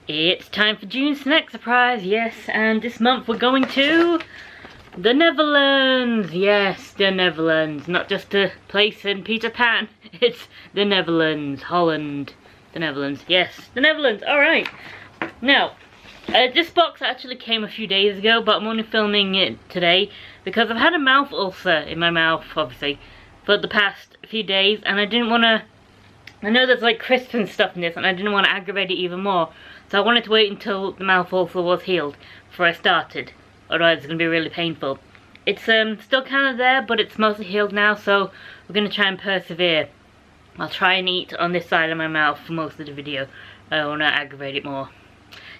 It's time for June snack surprise, yes, and this month we're going to the Netherlands. Yes, the Netherlands, not just a place in Peter Pan, it's the Netherlands, Holland, the Netherlands, yes, the Netherlands, alright. Now, this box actually came a few days ago, but I'm only filming it today because I've had a mouth ulcer in my mouth, obviously, for the past few days, and I didn't want to, I know there's like crisps and stuff in this, and I didn't want to aggravate it even more. So I wanted to wait until the mouth ulcer was healed before I started. Otherwise it's going to be really painful. It's still kind of there, but it's mostly healed now, so we're going to try and persevere. I'll try and eat on this side of my mouth for most of the video. I want to aggravate it more.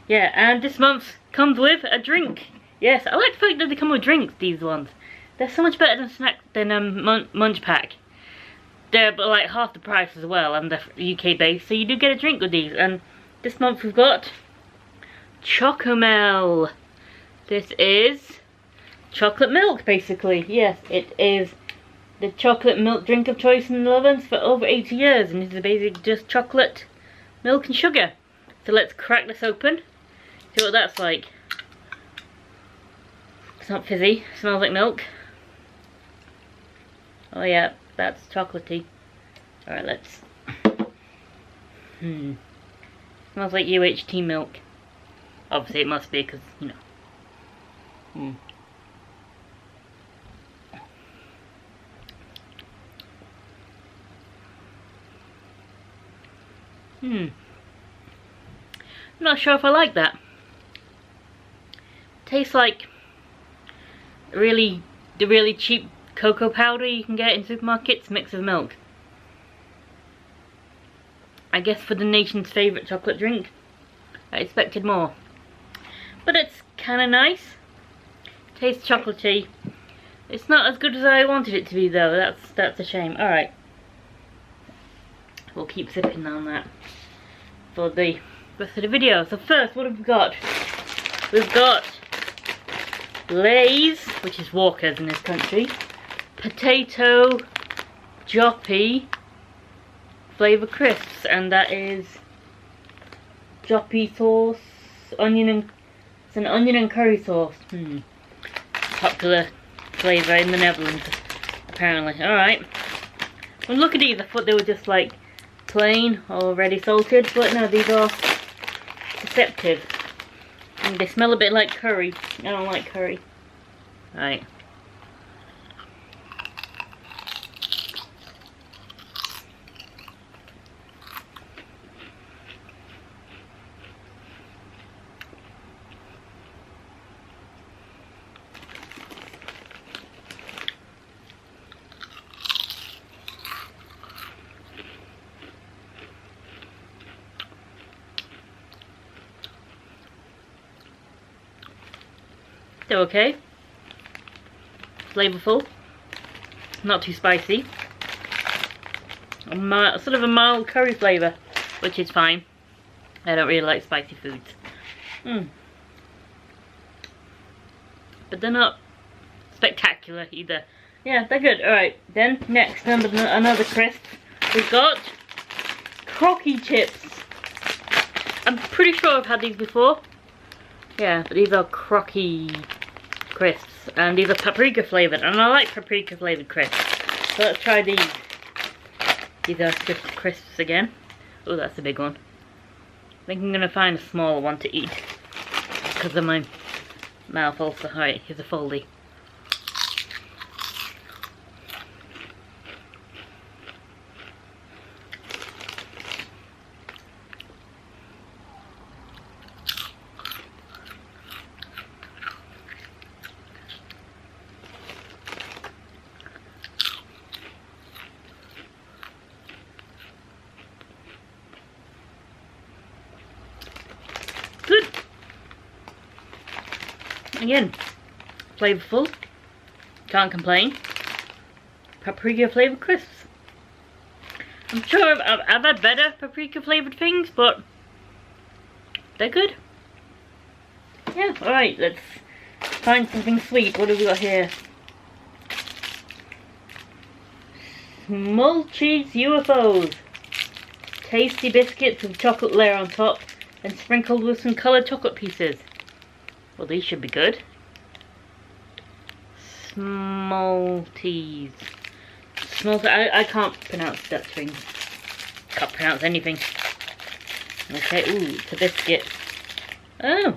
Yeah, and this month comes with a drink. Yes, I like the fact that they come with drinks, these ones. They're so much better than Munch Pack. They're like half the price as well, and they're UK based, so you do get a drink with these. And this month we've got Chocomel. This is chocolate milk, basically. Yes, it is the chocolate milk drink of choice in the Netherlands for over 80 years, and this is basically just chocolate, milk and sugar. So let's crack this open, see what that's like. It's not fizzy, it smells like milk. Oh yeah, that's chocolatey. Alright, let's... Smells like UHT milk. Obviously it must be, because, you know. I'm not sure if I like that. Tastes like the really cheap cocoa powder you can get in supermarkets mixed with milk. I guess for the nation's favourite chocolate drink, I expected more. But it's kinda nice. Tastes chocolatey. It's not as good as I wanted it to be though, that's a shame. Alright. We'll keep sipping on that for the rest of the video. So first, what have we got? We've got Lay's, which is Walker's in this country, potato Joppy flavour crisps, and that is Joppy sauce, it's an onion and curry sauce. Popular flavour in the Netherlands, apparently. Alright. When look at these, I thought they were just like plain or ready salted, but no, these are deceptive. And they smell a bit like curry. I don't like curry. Right. They're okay. Flavorful. Not too spicy. Sort of a mild curry flavour, which is fine. I don't really like spicy foods. But they're not spectacular either. Yeah, they're good. Alright, then next, another crisp. We've got Crocky Chips. I'm pretty sure I've had these before. Yeah, but these are Crocky crisps, and these are paprika flavoured, and I like paprika flavoured crisps. So let's try these. These are just crisps again. Oh, that's a big one. I think I'm going to find a smaller one to eat because of my mouth also. Alright, here's a foldy. Good. Again, flavorful. Can't complain. Paprika flavoured crisps. I'm sure I've had better paprika flavoured things, but they're good. Yeah, alright, let's find something sweet. What have we got here? Small cheese UFOs. Tasty biscuits with chocolate layer on top. and sprinkled with some coloured chocolate pieces. Well, these should be good. Smalties. I can't pronounce Dutch things. Can't pronounce anything. Okay, ooh, it's a biscuit. Oh!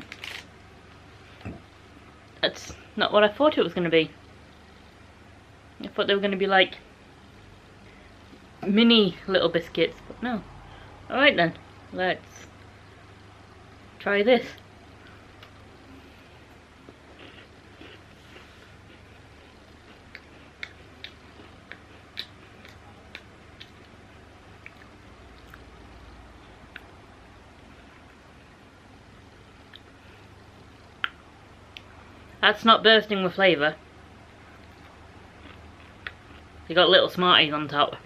That's not what I thought it was going to be. I thought they were going to be like mini little biscuits, but no. Alright then, let's try this. That's not bursting with flavour. You got little Smarties on top.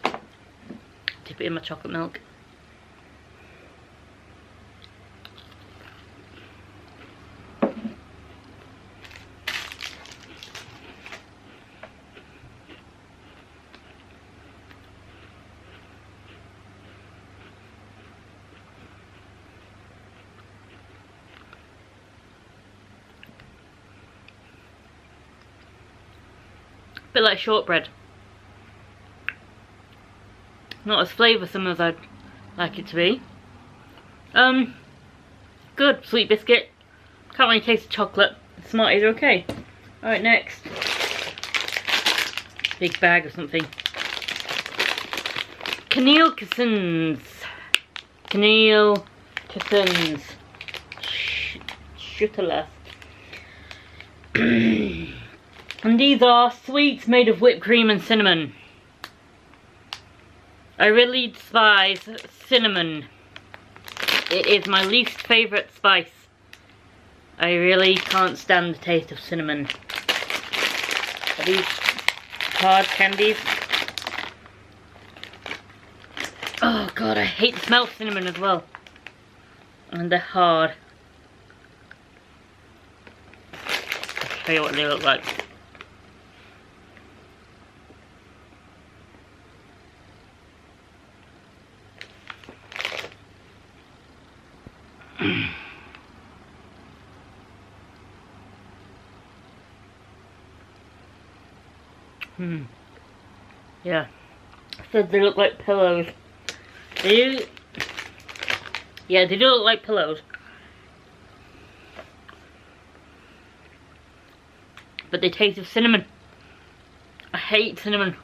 Dip it in my chocolate milk. Bit like shortbread. Not as flavoursome as I'd like it to be. Good. Sweet biscuit. Can't really taste the chocolate. Smarties are okay. Alright, next. Big bag of something. Caneel Cassins. Caneel Cassins. Schutelas. And these are sweets made of whipped cream and cinnamon. I really despise cinnamon. It is my least favourite spice. I really can't stand the taste of cinnamon. Are these hard candies? Oh god, I hate the smell of cinnamon as well. And they're hard. I'll show you what they look like. Yeah. Said they look like pillows. They do. Yeah, they do look like pillows. But they taste of cinnamon. I hate cinnamon.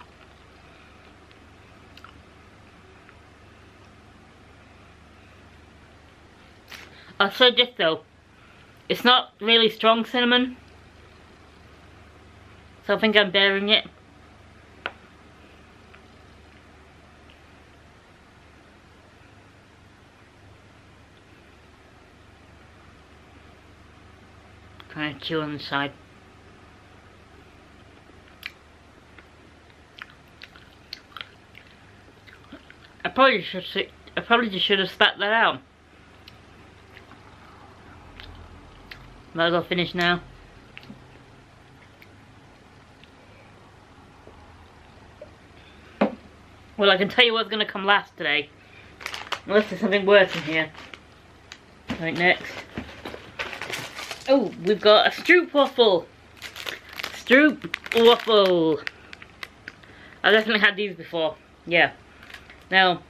I'll say this though. It's not really strong cinnamon. So I think I'm bearing it. Trying to chew on the side. I probably just should have spat that out. Might as well finish now. Well, I can tell you what's going to come last today. Unless there's something worse in here. Right, next. Oh, we've got a Stroop waffle. Stroop waffle. I've definitely had these before. Yeah. Now,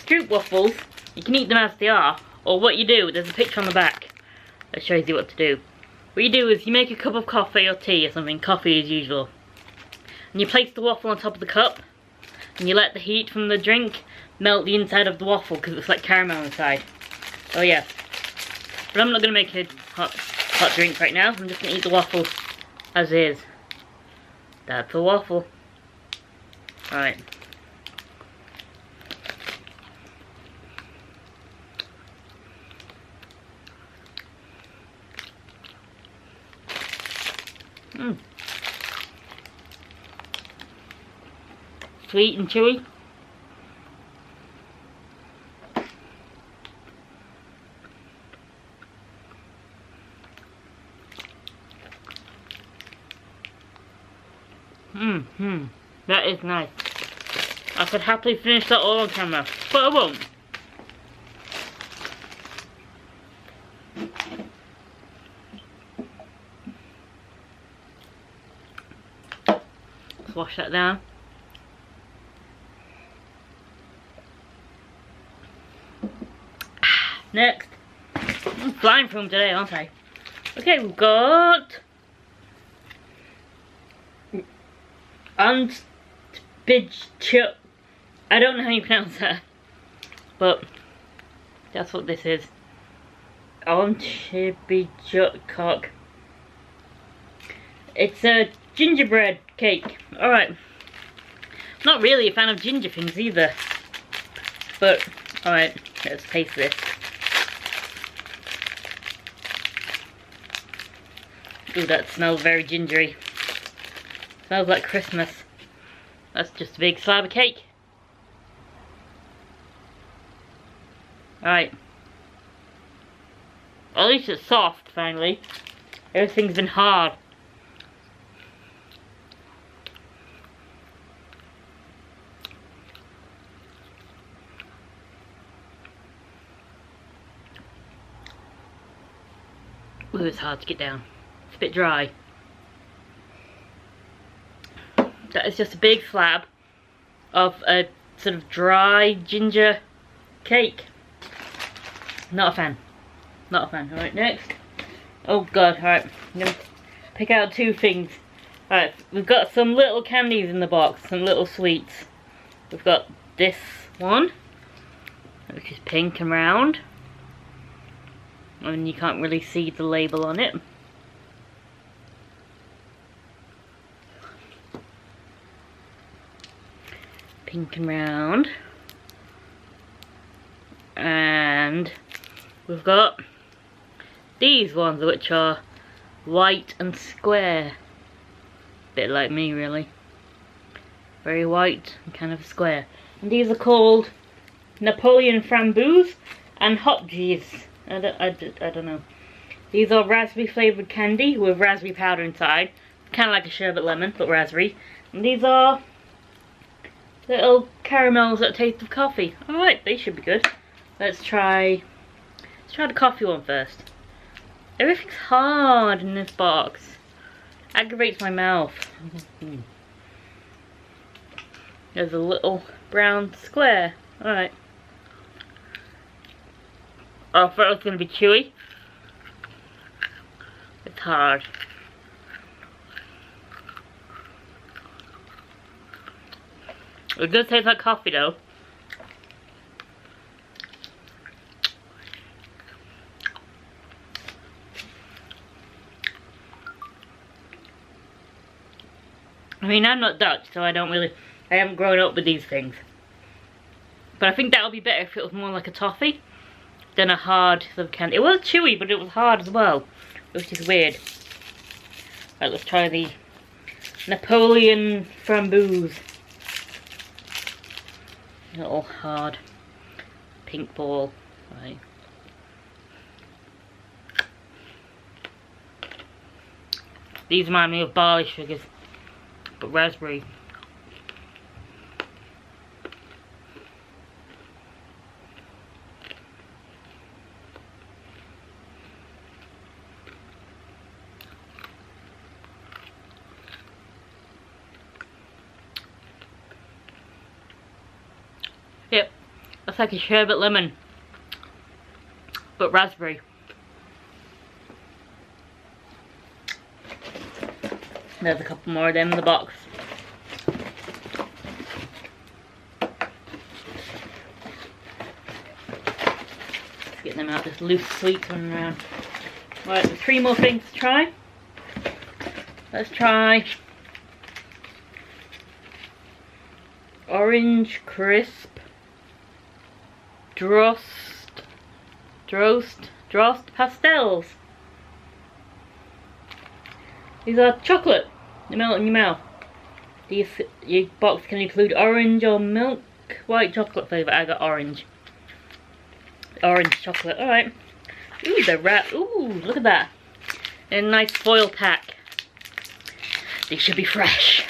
Stroop waffles, you can eat them as they are. Or what you do, there's a picture on the back that shows you what to do. What you do is you make a cup of coffee or tea or something, coffee as usual. And you place the waffle on top of the cup. And you let the heat from the drink melt the inside of the waffle because it's like caramel inside. Oh yeah. But I'm not going to make a hot drink right now. I'm just going to eat the waffle as is. That's a waffle. Alright. Sweet and chewy. That is nice. I could happily finish that all on camera, but I won't. Let's wash that down. Next. I'm flying through them today, aren't I? Okay, we've got Antbijchuk. I don't know how you pronounce that, but that's what this is. Antbijchuk. It's a gingerbread cake. Alright. Not really a fan of ginger things either. But, alright, let's taste this. Ooh, that smells very gingery. Smells like Christmas. That's just a big slab of cake. Alright. At least it's soft, finally. Everything's been hard. Ooh, it's hard to get down. It's a bit dry. That is just a big slab of a sort of dry ginger cake. Not a fan. Not a fan. Alright, next. Oh god, alright. I'm going to pick out two things. Alright, we've got some little candies in the box. Some little sweets. We've got this one, which is pink and round. And you can't really see the label on it. Pink and round. And we've got these ones, which are white and square. Bit like me, really. Very white and kind of square. And these are called Napoleon Framboos and Hot Cheese. I don't know. These are raspberry flavoured candy with raspberry powder inside. Kind of like a sherbet lemon, but raspberry. And these are little caramels that taste of coffee. Alright, they should be good. Let's try the coffee one first. Everything's hard in this box. Aggravates my mouth. There's a little brown square. Alright. Oh, I thought it was going to be chewy. It's hard. It does taste like coffee though. I mean, I'm not Dutch, so I haven't grown up with these things. But I think that would be better if it was more like a toffee than a hard sort of candy. It was chewy, but it was hard as well, which is weird. Right, let's try the Napoleon Framboos. Little hard pink ball. Right. These remind me of barley sugars, but raspberry. Yep, that's like a sherbet lemon, but raspberry. There's a couple more of them in the box. Let's get them out, just loose sweets running around. Right, there's 3 more things to try. Let's try Orange Crisp Drost pastels. These are chocolate. They melt in your mouth. Your box can include orange or milk white chocolate flavour. I got orange. Orange chocolate. Alright. Ooh, they're wrapped. Ooh, look at that. In a nice foil pack. They should be fresh.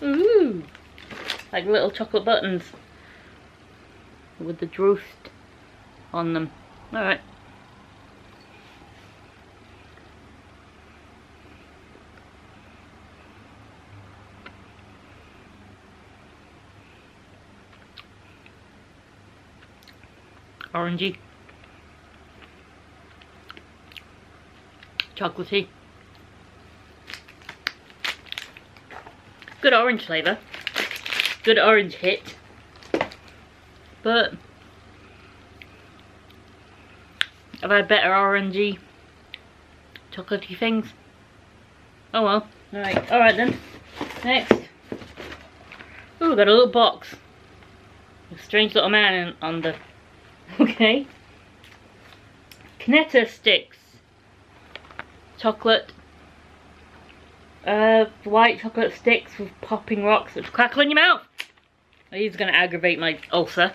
Ooh. Like little chocolate buttons. With the Drost on them. Alright. Orangey. Chocolatey. Good orange flavour. Good orange hit. But I've had better orangey, chocolatey things. Oh well. Alright then. Next. Ooh, got a little box. A strange little man on the... Okay. Kneta sticks. Chocolate. White chocolate sticks with popping rocks that crackle in your mouth. These are going to aggravate my ulcer.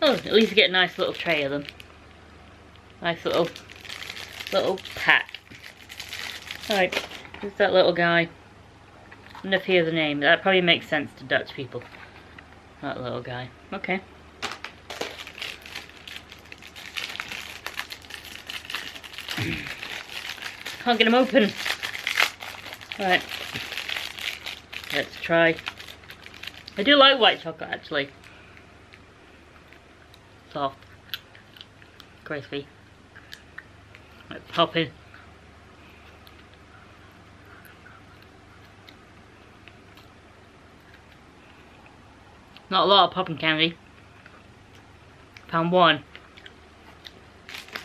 Oh, at least you get a nice little tray of them. Nice little pack. Alright, who's that little guy? I wonder if he has a name. That probably makes sense to Dutch people. That little guy. Okay. Can't get him open. Right. Let's try. I do like white chocolate actually. Soft. Crispy. Let's pop in. Not a lot of popping candy. Found one.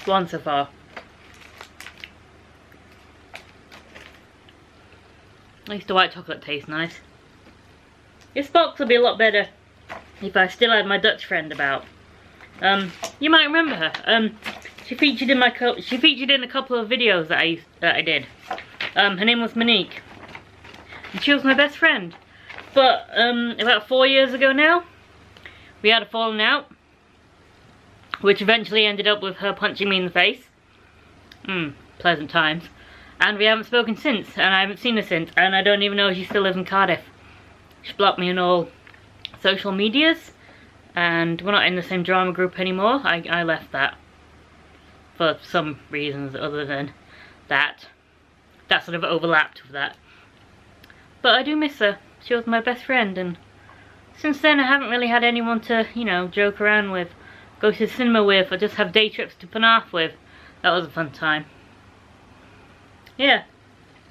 One so far. At least the white chocolate tastes nice. This box would be a lot better if I still had my Dutch friend about. You might remember her. She featured in a couple of videos that I did. Her name was Monique, and she was my best friend. But about 4 years ago now, we had a falling out, which eventually ended up with her punching me in the face. Pleasant times. And we haven't spoken since, and I haven't seen her since, and I don't even know if she still lives in Cardiff. She blocked me on all social medias, and we're not in the same drama group anymore. I left that for some reasons other than that. That sort of overlapped with that. But I do miss her. She was my best friend, and since then I haven't really had anyone to, you know, joke around with, go to the cinema with, or just have day trips to Penarth with. That was a fun time. Yeah,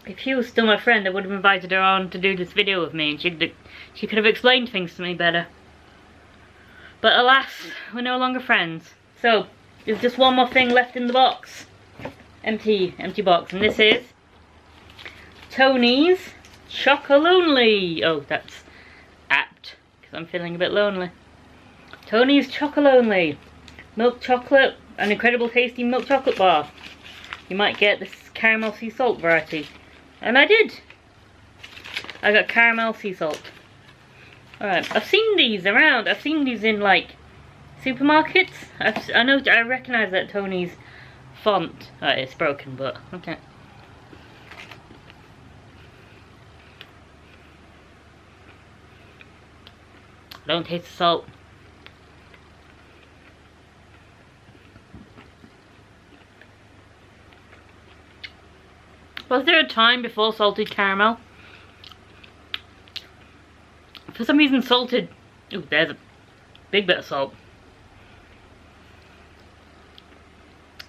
if she was still my friend, I would have invited her on to do this video with me, and she could have explained things to me better. But alas, we're no longer friends. So, there's just one more thing left in the box. Empty box, and this is Tony's Chocolonely. Oh, that's apt, because I'm feeling a bit lonely. Tony's Chocolonely. Milk chocolate, an incredible tasty milk chocolate bar. You might get this caramel sea salt variety. And I did. I got caramel sea salt. Alright, I've seen these around. I've seen these in like supermarkets. I recognise that Tony's font. It's broken, but okay. Don't taste the salt. Was there a time before salted caramel? For some reason salted... Ooh, there's a big bit of salt.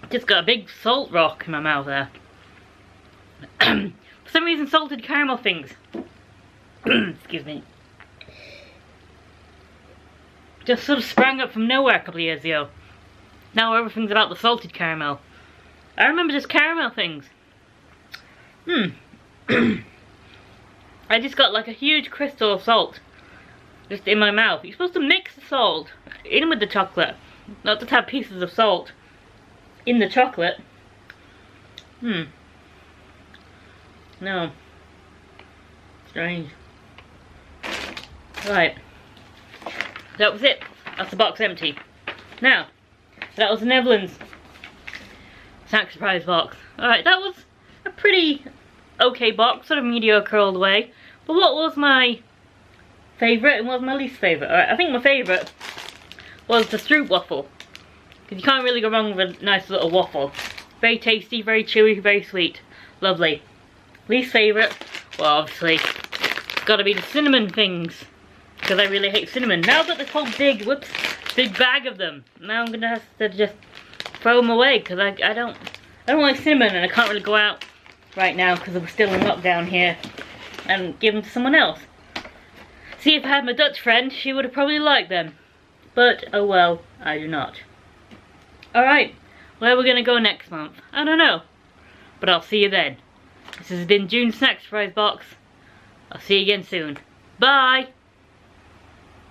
Just got a big salt rock in my mouth there. For some reason salted caramel things... excuse me. Just sort of sprang up from nowhere a couple of years ago. Now everything's about the salted caramel. I remember just caramel things. I just got like a huge crystal of salt just in my mouth. You're supposed to mix the salt in with the chocolate, not just have pieces of salt in the chocolate. No. Strange. Right. That was it. That's the box empty. Now, that was the Netherlands snack surprise box. Alright, that was a pretty okay box, sort of mediocre all the way. But what was my favourite and what was my least favourite? Alright, I think my favourite was the Stroop waffle. Because you can't really go wrong with a nice little waffle. Very tasty, very chewy, very sweet. Lovely. Least favourite, well obviously, it's got to be the cinnamon things. Because I really hate cinnamon. Now that this whole big, big bag of them. Now I'm gonna have to just throw them away because I don't like cinnamon, and I can't really go out right now because we're still in lockdown here, and give them to someone else. See, if I had my Dutch friend, she would have probably liked them. But, oh well, I do not. Alright, where are we going to go next month? I don't know. But I'll see you then. This has been June's Snack Surprise Box. I'll see you again soon. Bye!